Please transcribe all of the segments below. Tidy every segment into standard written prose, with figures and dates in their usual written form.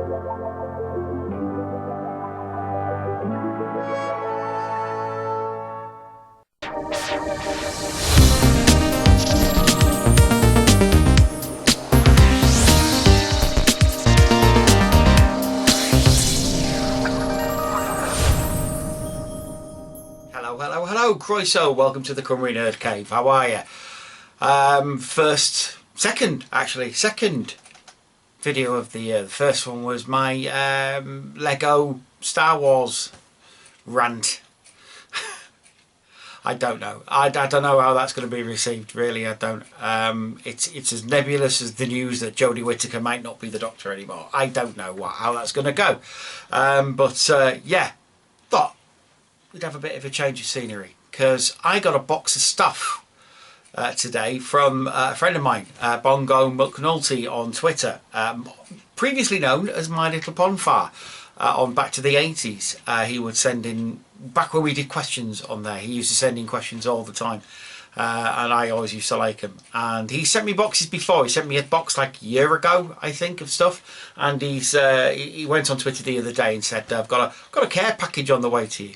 Hello, Croiso, welcome to the cymrunerdcave. How are you? Second video of the year. The first one was my Lego Star Wars rant. I don't know. I don't know how that's going to be received, really. I don't. It's as nebulous as the news that Jodie Whittaker might not be the Doctor anymore. I don't know how that's going to go. Yeah, thought we'd have a bit of a change of scenery, because I got a box of stuff today from a friend of mine, Bongo McNulty on Twitter, previously known as My Little Bonfire, on back to the 80s. He would send in, back when we did questions on there, he used to send in questions all the time, and I always used to like him. And he sent me boxes before. He sent me a box like a year ago, I think, of stuff, and he went on Twitter the other day and said, I've got a care package on the way to you.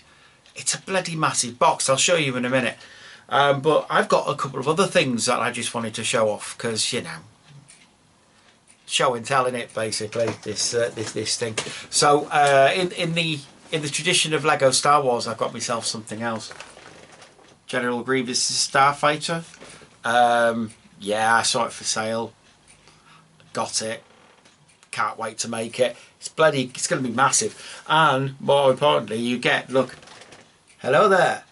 It's a bloody massive box. I'll show you in a minute. But I've got a couple of other things that I just wanted to show off, because, you know, show and tell in it, basically, this thing. So in the tradition of Lego Star Wars, I've got myself something else. General Grievous' Starfighter. Yeah, I saw it for sale. Got it. Can't wait to make it. It's going to be massive. And more importantly, you get, look, hello there.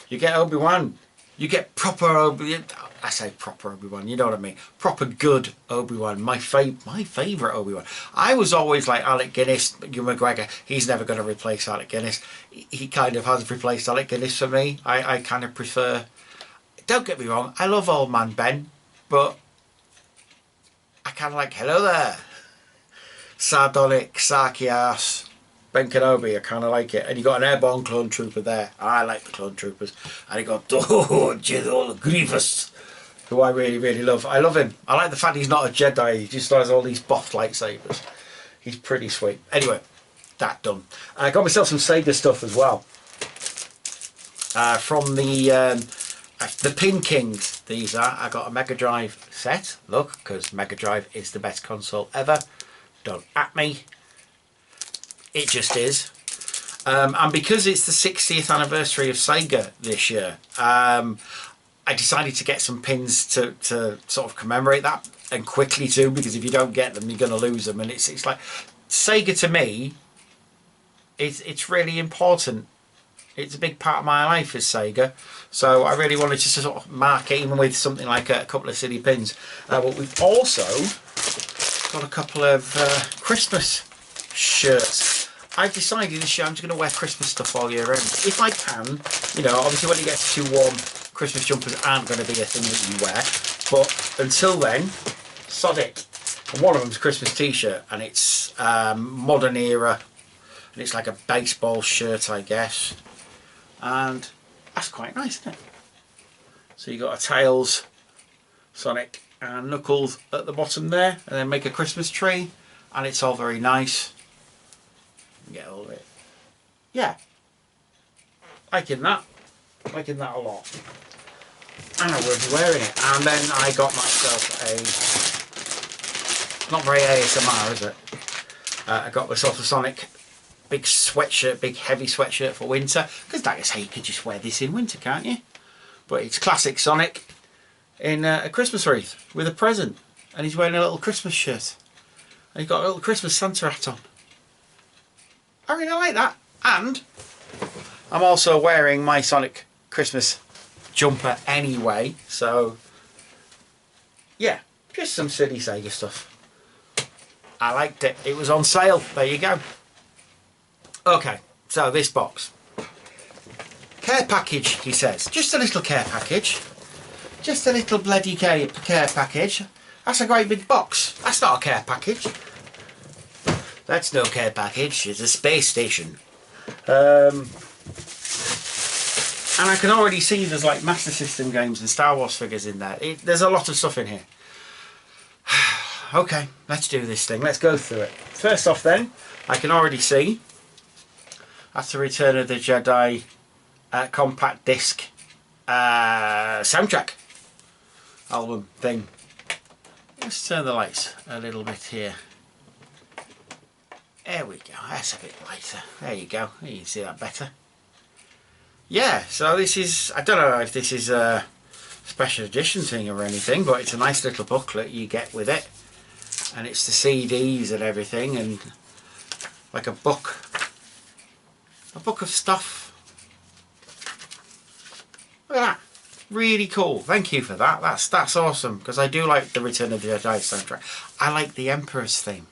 You get Obi-Wan. You get proper Obi-Wan. I say proper Obi-Wan, you know what I mean. Proper good Obi-Wan. My favourite Obi-Wan. I was always like Alec Guinness, Ewan McGregor. He's never going to replace Alec Guinness. He kind of has replaced Alec Guinness for me. I kind of prefer... Don't get me wrong, I love Old Man Ben, but I kind of like, hello there. Sardonic, sarky-ass Ben Kenobi, I kind of like it. And you got an airborne clone trooper there. I like the clone troopers. And you got General Grievous, who I really, really love. I love him. I like the fact he's not a Jedi. He just has all these buff lightsabers. He's pretty sweet. Anyway, that done. I got myself some Sega stuff as well. From the Pin Kings, these are. I got a Mega Drive set. Look, because Mega Drive is the best console ever. Don't at me. It just is. And because it's the 60th anniversary of Sega this year, I decided to get some pins to sort of commemorate that, and quickly too, because if you don't get them, you're going to lose them. And it's like, Sega to me, it's really important. It's a big part of my life is Sega. So I really wanted to sort of mark it, even with something like a couple of silly pins. But we've also got a couple of Christmas shirts. I've decided this year I'm just going to wear Christmas stuff all year round. If I can, you know, obviously when it gets too warm, Christmas jumpers aren't going to be a thing that you wear. But until then, sod it. And one of them's a Christmas t-shirt, and it's modern era. And it's like a baseball shirt, I guess. And that's quite nice, isn't it? So you got a Tails, Sonic and Knuckles at the bottom there, and then make a Christmas tree, and it's all very nice. Get all of it. Yeah, liking that a lot, and I will be wearing it. And then I got myself a, not very ASMR, is it? I got myself a Sonic big sweatshirt, big heavy sweatshirt for winter, because I guess you could just wear this in winter, can't you? But it's classic Sonic in a Christmas wreath with a present, and he's wearing a little Christmas shirt, and he's got a little Christmas Santa hat on. I really like that. And I'm also wearing my Sonic Christmas jumper anyway, so yeah, just some silly Sega stuff. I liked it. It was on sale. There you go. Okay, so this box. Care package, he says. Just a little care package. Just a little bloody care package. That's a great big box. That's not a care package. That's no care package. It's a space station. And I can already see there's like Master System games and Star Wars figures in there. There's a lot of stuff in here. Okay, let's do this thing. Let's go through it. First off then, I can already see that's the Return of the Jedi compact disc soundtrack album thing. Let's turn the lights a little bit here. There we go, that's a bit lighter. There you go, you can see that better. Yeah, so this is, I don't know if this is a special edition thing or anything, but it's a nice little booklet you get with it. And it's the CDs and everything, and like a book of stuff. Look at that, really cool. Thank you for that. That's awesome, because I do like the Return of the Jedi soundtrack. I like the Emperor's theme.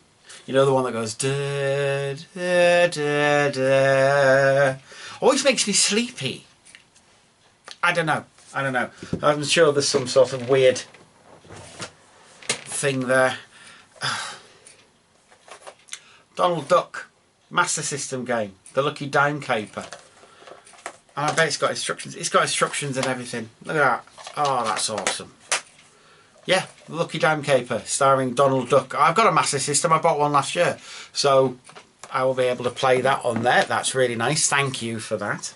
You know, the one that goes da da da da. Always makes me sleepy. I don't know. I'm sure there's some sort of weird thing there. Donald Duck, Master System game, the Lucky Dime Caper. And I bet it's got instructions. It's got instructions and everything. Look at that. Oh, that's awesome. Yeah, the Lucky Dime Caper, starring Donald Duck. I've got a Master System. I bought one last year, so I will be able to play that on there. That's really nice. Thank you for that.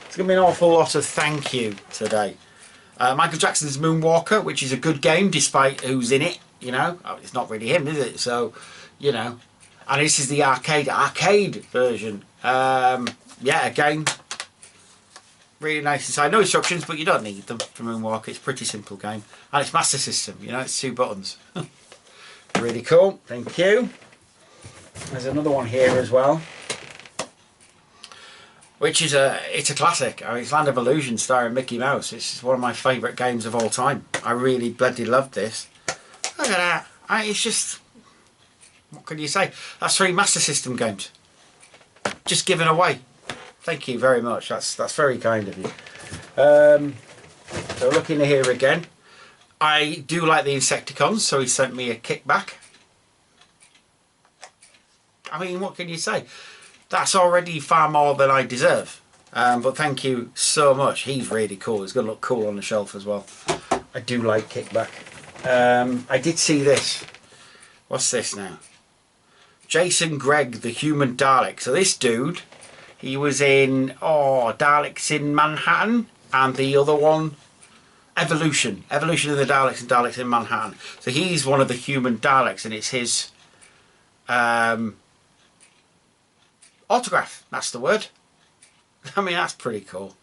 It's going to be an awful lot of thank you today. Michael Jackson's Moonwalker, which is a good game despite who's in it. You know, it's not really him, is it? So, you know, and this is the arcade version. Yeah, again, really nice inside. No instructions, but you don't need them for Moonwalker. It's a pretty simple game, and it's Master System. You know, it's 2 buttons. Really cool. Thank you. There's another one here as well, which is it's a classic. I mean, it's Land of Illusion starring Mickey Mouse. It's one of my favourite games of all time. I really bloody loved this. Look at that. It's just, what can you say? That's 3 Master System games just given away. Thank you very much. That's very kind of you. So looking here again, I do like the Insecticons, so he sent me a kickback. I mean, what can you say? That's already far more than I deserve. But thank you so much. He's really cool. He's going to look cool on the shelf as well. I do like kickback. I did see this. What's this now? Jason Gregg, the Human Dalek. So this dude, he was in Daleks in Manhattan, and the other one, Evolution of the Daleks and Daleks in Manhattan. So he's one of the Human Daleks, and it's his autograph. That's the word. I mean, that's pretty cool.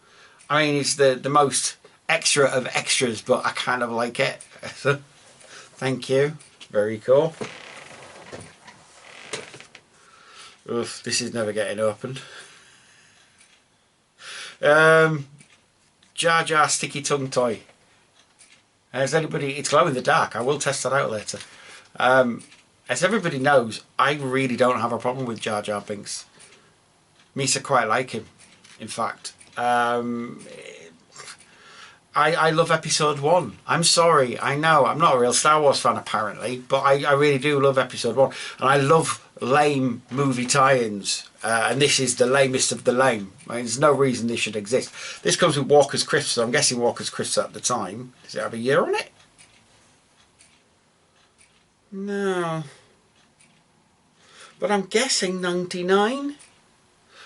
I mean, it's the most extra of extras, but I kind of like it. So, thank you. Very cool. Oof, this is never getting opened. Jar Jar Sticky Tongue Toy. As anybody, it's glow in the dark. I will test that out later. As everybody knows, I really don't have a problem with Jar Jar Binks. Misa quite like him, in fact. I love episode 1. I'm sorry, I know, I'm not a real Star Wars fan apparently, but I really do love episode 1. And I love lame movie tie-ins. And this is the lamest of the lame. I mean, there's no reason this should exist. This comes with Walker's Crisps, so I'm guessing Walker's Crisps at the time. Does it have a year on it? No. But I'm guessing 99.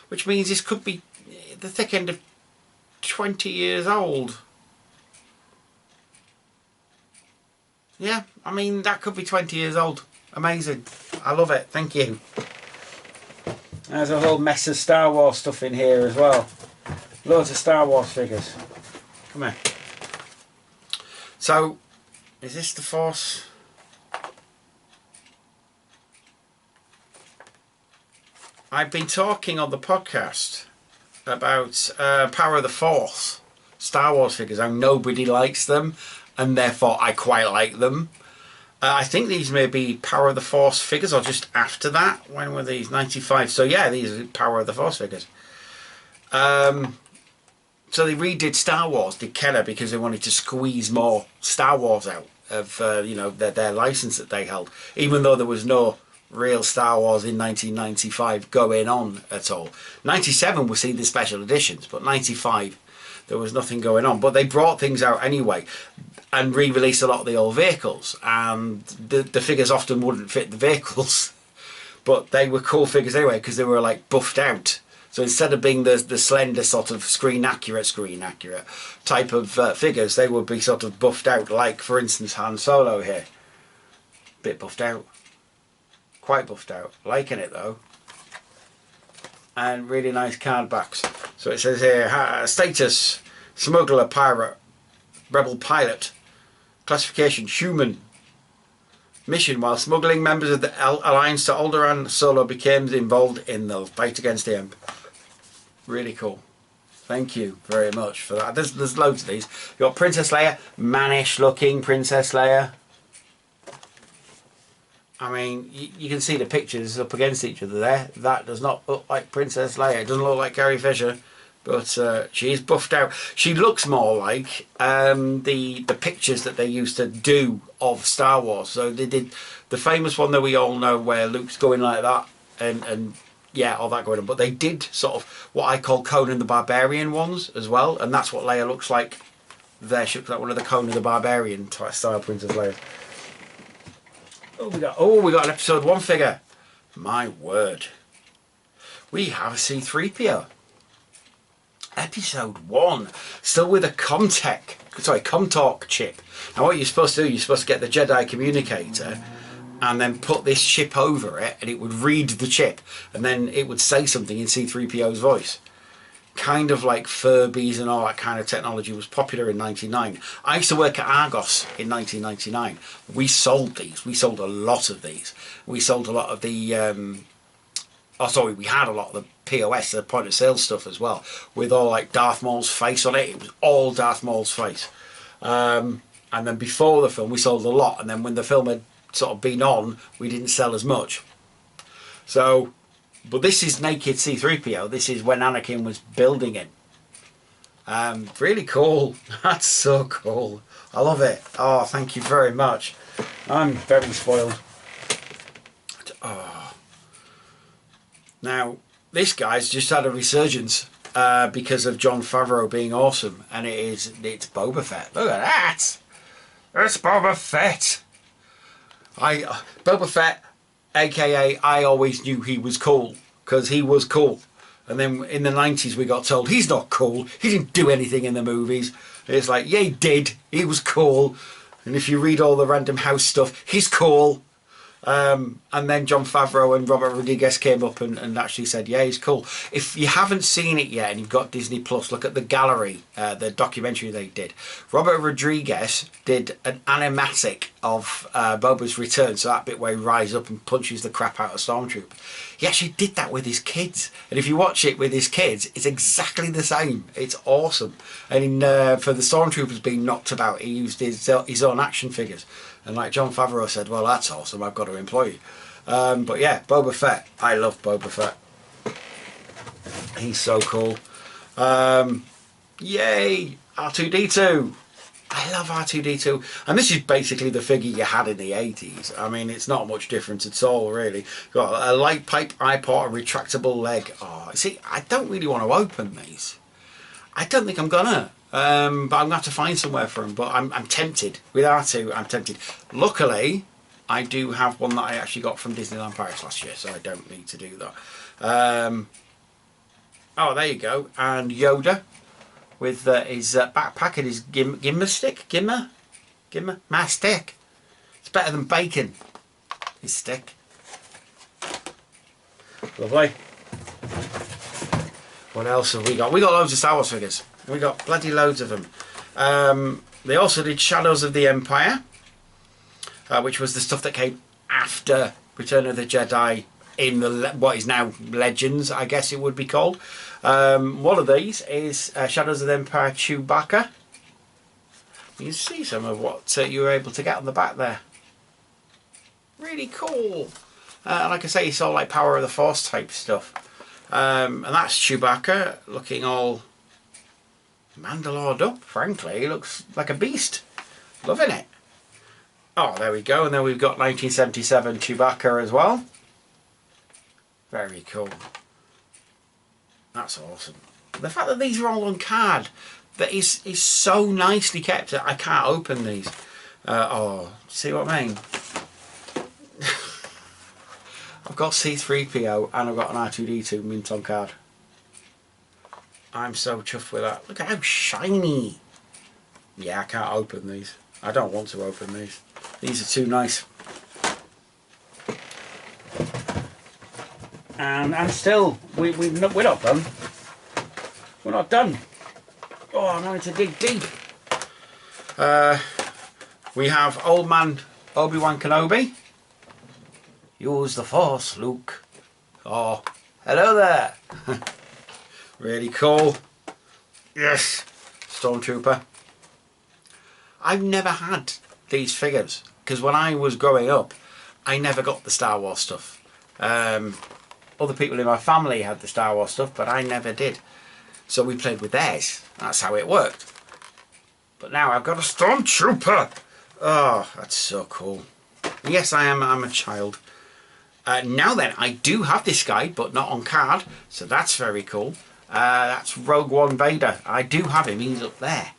Which means this could be the thick end of 20 years old. Yeah, I mean, that could be 20 years old. Amazing. I love it. Thank you. There's a whole mess of Star Wars stuff in here as well. Loads of Star Wars figures. Come here. So, is this the Force? I've been talking on the podcast about Power of the Force Star Wars figures, how nobody likes them, and therefore I quite like them. I think these may be Power of the Force figures, or just after that. When were these? 95. So yeah, these are Power of the Force figures. So they redid Star Wars, did Kenner, because they wanted to squeeze more Star Wars out of you know, their license that they held, even though there was no real Star Wars in 1995 going on at all. 97 was seeing the special editions, but 95 there was nothing going on. But they brought things out anyway. and re-release a lot of the old vehicles, and the figures often wouldn't fit the vehicles, but they were cool figures anyway because they were like buffed out. So instead of being the slender sort of screen accurate type of figures, they would be sort of buffed out, like for instance Han Solo here. Bit buffed out. Quite buffed out. Liking it though. And really nice card backs. So it says here, status, smuggler, pirate, rebel pilot. Classification, human. Mission, while smuggling, members of the Alliance to Alderaan Solo became involved in the fight against the Empire. Really cool. Thank you very much for that. There's loads of these. You've got Princess Leia, mannish looking Princess Leia. I mean, you can see the pictures up against each other there. That does not look like Princess Leia. It doesn't look like Carrie Fisher, but she's buffed out. She looks more like the pictures that they used to do of Star Wars. So they did the famous one that we all know where Luke's going like that, and yeah, all that going on. But they did sort of what I call Conan the Barbarian ones as well, and that's what Leia looks like there. She looks like one of the Conan the Barbarian type style Princess Leia. Oh, we got an episode 1 figure. My word. We have a C-3PO. Episode 1. Still with a Comtalk chip. Now what you're supposed to do, you're supposed to get the Jedi communicator and then put this chip over it, and it would read the chip, and then it would say something in C-3PO's voice. Kind of like Furbies and all that kind of technology was popular in 1999. I used to work at Argos in 1999. We sold these. We sold a lot of these. We sold a lot of the... we had a lot of the POS, the point of sale stuff as well, with all like Darth Maul's face on it. It was all Darth Maul's face. And then before the film, we sold a lot. And then when the film had sort of been on, we didn't sell as much. So... But this is naked C-3PO. This is when Anakin was building him. Really cool. That's so cool. I love it. Oh, thank you very much. I'm very spoiled. Oh. Now, this guy's just had a resurgence because of Jon Favreau being awesome. And it's Boba Fett. Look at that. It's Boba Fett. Boba Fett... AKA, I always knew he was cool, because he was cool. And then in the 90s we got told, he's not cool, he didn't do anything in the movies. And it's like, yeah, he did, he was cool. And if you read all the Random House stuff, he's cool. And then Jon Favreau and Robert Rodriguez came up and actually said, yeah, he's cool. If you haven't seen it yet and you've got Disney Plus, look at the gallery, the documentary they did. Robert Rodriguez did an animatic of Boba's return, so that bit where he rises up and punches the crap out of Stormtrooper. He actually did that with his kids. And if you watch it with his kids, it's exactly the same. It's awesome. And for the Stormtroopers being knocked about, he used his own action figures. And like Jon Favreau said, well, that's awesome, I've got to employ you. But yeah, Boba Fett. I love Boba Fett. He's so cool. Yay! R2-D2. I love R2-D2. And this is basically the figure you had in the 80s. I mean, it's not much different at all, really. Got a light pipe eye port, a retractable leg. Oh, see, I don't really want to open these. I don't think I'm gonna. But I'm going to have to find somewhere for them. But I'm tempted. With R2, I'm tempted. Luckily, I do have one that I actually got from Disneyland Paris last year, so I don't need to do that. Oh, there you go. And Yoda with his backpack and his gimmer stick. Gimmer? My stick. It's better than bacon. His stick. Lovely. What else have we got? We got loads of Star Wars figures. We got bloody loads of them. They also did Shadows of the Empire, which was the stuff that came after Return of the Jedi in the what is now Legends, I guess it would be called. One of these is Shadows of the Empire Chewbacca. You can see some of what you were able to get on the back there. Really cool. Like I say, it's all like Power of the Force type stuff. And that's Chewbacca looking all Mandalored up, frankly. He looks like a beast. Loving it. Oh, there we go. And then we've got 1977 Chewbacca as well. Very cool. That's awesome. The fact that these are all on card that is so nicely kept that I can't open these. Oh, see what I mean? I've got C3PO and I've got an R2D2 mint on card. I'm so chuffed with that. Look at how shiny. Yeah, I can't open these. I don't want to open these. These are too nice. And still, we're not done. We're not done. Oh, I'm having to dig deep. We have Old Man Obi-Wan Kenobi. Use the Force, Luke. Oh, hello there. Really cool. Yes. Stormtrooper. I've never had these figures because when I was growing up, I never got the Star Wars stuff. Other people in my family had the Star Wars stuff, but I never did. So we played with theirs. That's how it worked. But now I've got a Stormtrooper. Oh, that's so cool. Yes, I'm a child. Now then, I do have this guy, but not on card. So that's very cool. That's Rogue One Vader. I do have him. He's up there.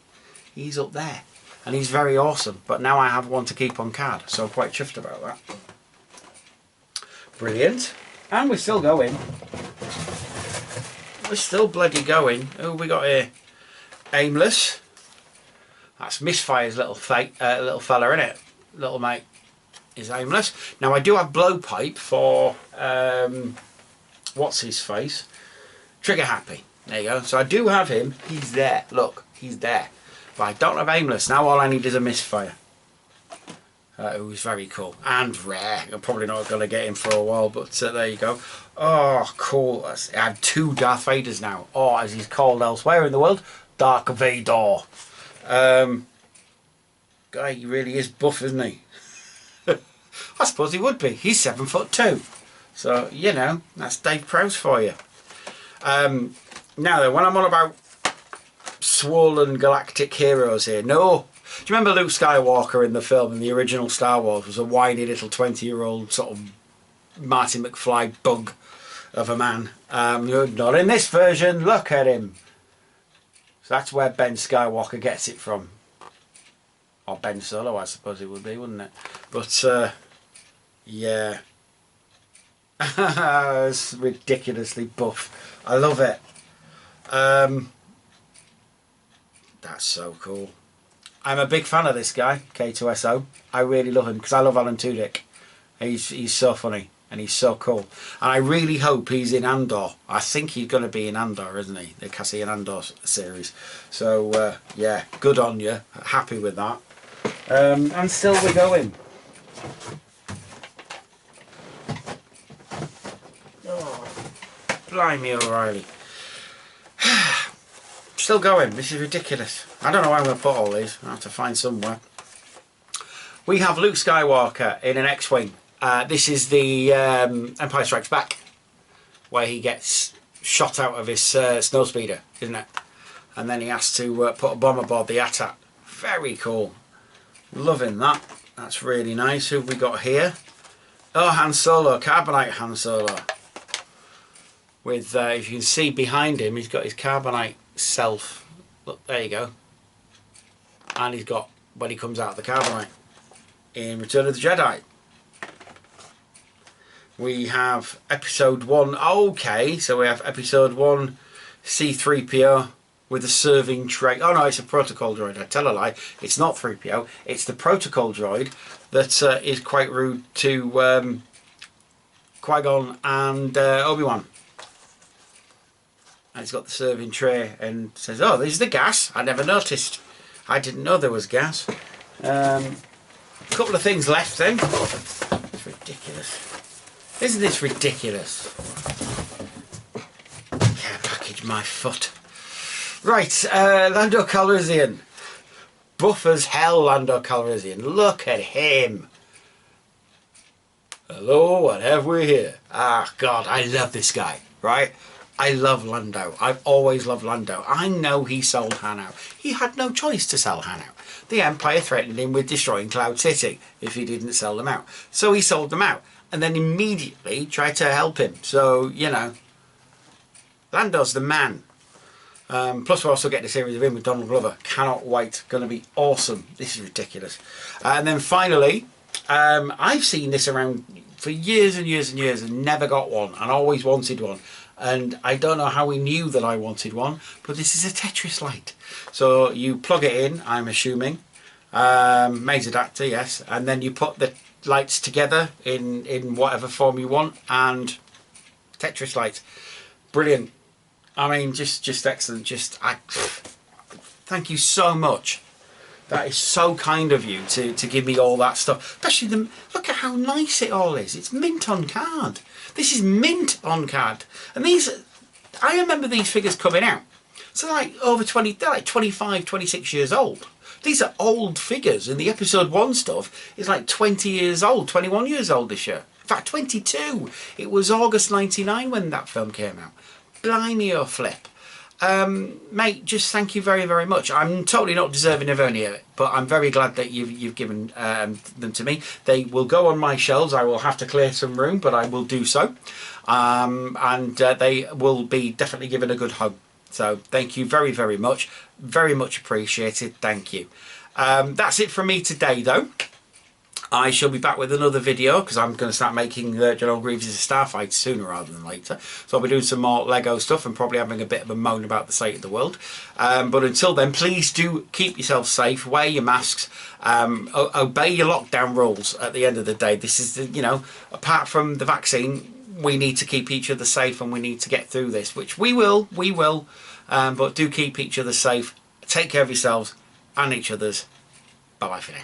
He's up there. And he's very awesome. But now I have one to keep on card. So I'm quite chuffed about that. Brilliant. And we're still going. We're still bloody going. Who have we got here? Aimless. That's Misfire's little fella, innit? Little mate is Aimless. Now I do have Blowpipe for what's his face? Trigger Happy. There you go. So I do have him. He's there. Look, he's there. But I don't have Aimless. Now all I need is a Misfire. Who's very cool and rare. I'm probably not going to get him for a while, but there you go. Oh, cool. I have two Darth Vaders now. Or as he's called elsewhere in the world, Dark Vador. Guy, he really is buff, isn't he? I suppose he would be. He's 7'2". So, you know, that's Dave Prowse for you. Now then, when I'm on about swollen galactic heroes here, no. Do you remember Luke Skywalker in the film, in the original Star Wars, was a whiny little 20-year-old sort of Marty McFly bug of a man? Not in this version, look at him. So that's where Ben Skywalker gets it from. Or Ben Solo, I suppose it would be, wouldn't it? But, yeah. It's ridiculously buff. I love it. That's so cool. I'm a big fan of this guy, K2SO. I really love him because I love Alan Tudyk. He's so funny and he's so cool. And I really hope he's in Andor. I think he's going to be in Andor, isn't he? The Cassian Andor series. So, yeah, good on you. Happy with that. And still we're going. Oh, blimey O'Reilly. Still going. This is ridiculous. I don't know where I'm going to put all these. I'll have to find somewhere. We have Luke Skywalker in an X-Wing. This is the Empire Strikes Back, where he gets shot out of his snowspeeder, isn't it? And then he has to put a bomb aboard the AT-AT. Very cool. Loving that. That's really nice. Who have we got here? Oh, Han Solo. Carbonite Han Solo. With, if you can see behind him, he's got his carbonite self. Look, there you go. And he's got, when he comes out of the carbonite in Return of the Jedi. We have episode 1. Okay, so we have episode 1 C3PO with a serving tray. Oh no, it's a protocol droid. I tell a lie. It's not 3PO. It's the protocol droid that is quite rude to Qui-Gon and Obi-Wan. And he's got the serving tray and says, oh, this is the gas. I never noticed. I didn't know there was gas. A couple of things left then. It's ridiculous. Isn't this ridiculous? Care package my foot. Right, Lando Calrissian. Buff as hell, Lando Calrissian. Look at him. Hello, what have we here? Ah, God, I love this guy, right? I love Lando. I've always loved Lando. I know he sold Han out. He had no choice to sell Han out. The Empire threatened him with destroying Cloud City if he didn't sell them out. So he sold them out and then immediately tried to help him. So, you know, Lando's the man. Plus we're also getting a series of him with Donald Glover. Cannot wait. Going to be awesome. This is ridiculous. And then finally, I've seen this around for years and years and years and never got one, and always wanted one. And I don't know how he knew that I wanted one, but this is a Tetris light. So you plug it in, I'm assuming, mains adapter, yes, and then you put the lights together in whatever form you want, and Tetris light. Brilliant. I mean, just excellent. Thank you so much. That is so kind of you to give me all that stuff. Especially look at how nice it all is. It's mint on card. This is mint on card. And I remember these figures coming out. So like they're like 25, 26 years old. These are old figures, and the episode 1 stuff is like 20 years old, 21 years old this year. In fact, 22. It was August 99 when that film came out. Blimey, oh flip. Mate, just thank you very, very much. I'm totally not deserving of any of it, but I'm very glad that you've given them to me. They will go on my shelves. I will have to clear some room, but I will do so. And they will be definitely given a good hug. So thank you very, very much. Very much appreciated. Thank you. That's it from me today, though. I shall be back with another video because I'm going to start making General Grievous' Starfighter sooner rather than later. So I'll be doing some more Lego stuff and probably having a bit of a moan about the state of the world. But until then, please do keep yourself safe, wear your masks, obey your lockdown rules at the end of the day. This is, you know, apart from the vaccine, we need to keep each other safe and we need to get through this, which we will. But do keep each other safe. Take care of yourselves and each other's. Bye-bye for now.